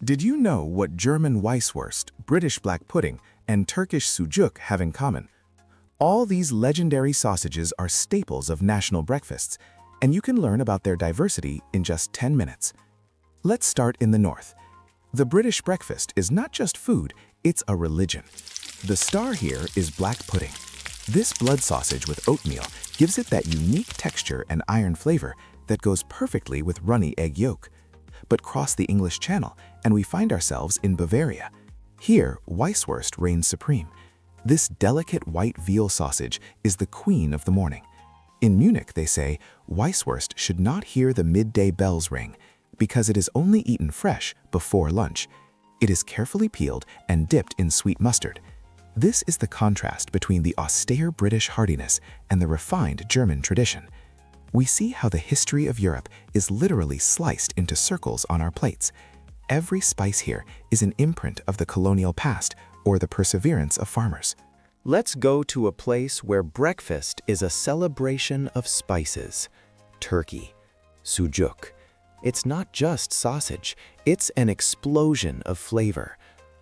Did you know what German Weisswurst, British black pudding, and Turkish Sujuk have in common? All these legendary sausages are staples of national breakfasts, and you can learn about their diversity in just 10 minutes. Let's start in the north. The British breakfast is not just food, it's a religion. The star here is black pudding. This blood sausage with oatmeal gives it that unique texture and iron flavor that goes perfectly with runny egg yolk. But cross the English Channel, and we find ourselves in Bavaria. Here, Weisswurst reigns supreme. This delicate white veal sausage is the queen of the morning. In Munich, they say, Weisswurst should not hear the midday bells ring, because it is only eaten fresh before lunch. It is carefully peeled and dipped in sweet mustard. This is the contrast between the austere British heartiness and the refined German tradition. We see how the history of Europe is literally sliced into circles on our plates. Every spice here is an imprint of the colonial past or the perseverance of farmers. Let's go to a place where breakfast is a celebration of spices. Turkey. Sujuk. It's not just sausage, it's an explosion of flavor.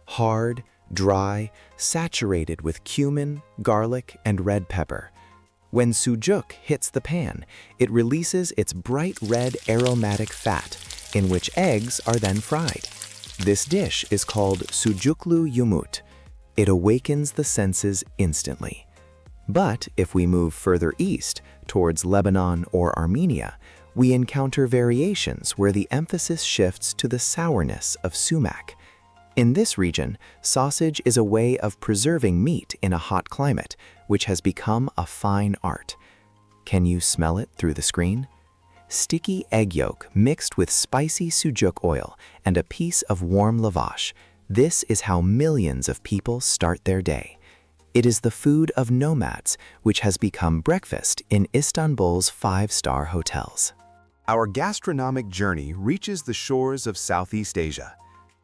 Hard, dry, saturated with cumin, garlic, and red pepper. When sujuk hits the pan, it releases its bright red aromatic fat, in which eggs are then fried. This dish is called sujuklu yumut. It awakens the senses instantly. But if we move further east, towards Lebanon or Armenia, we encounter variations where the emphasis shifts to the sourness of sumac. In this region, sausage is a way of preserving meat in a hot climate, which has become a fine art. Can you smell it through the screen? Sticky egg yolk mixed with spicy sujuk oil and a piece of warm lavash. This is how millions of people start their day. It is the food of nomads, which has become breakfast in Istanbul's five-star hotels. Our gastronomic journey reaches the shores of Southeast Asia.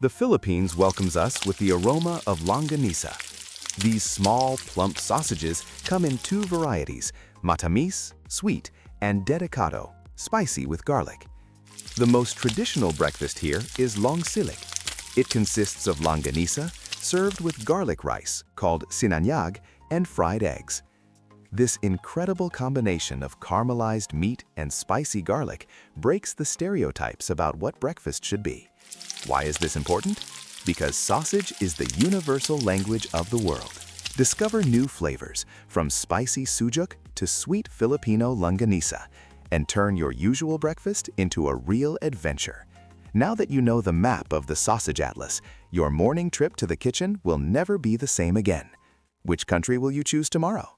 The Philippines welcomes us with the aroma of Longganisa. These small, plump sausages come in two varieties, matamis, sweet, and dedicado, spicy with garlic. The most traditional breakfast here is longsilig. It consists of Longganisa, served with garlic rice, called sinangag, and fried eggs. This incredible combination of caramelized meat and spicy garlic breaks the stereotypes about what breakfast should be. Why is this important? Because sausage is the universal language of the world. Discover new flavors, from spicy sujuk to sweet Filipino Longganisa, and turn your usual breakfast into a real adventure. Now that you know the map of the sausage atlas, your morning trip to the kitchen will never be the same again. Which country will you choose tomorrow?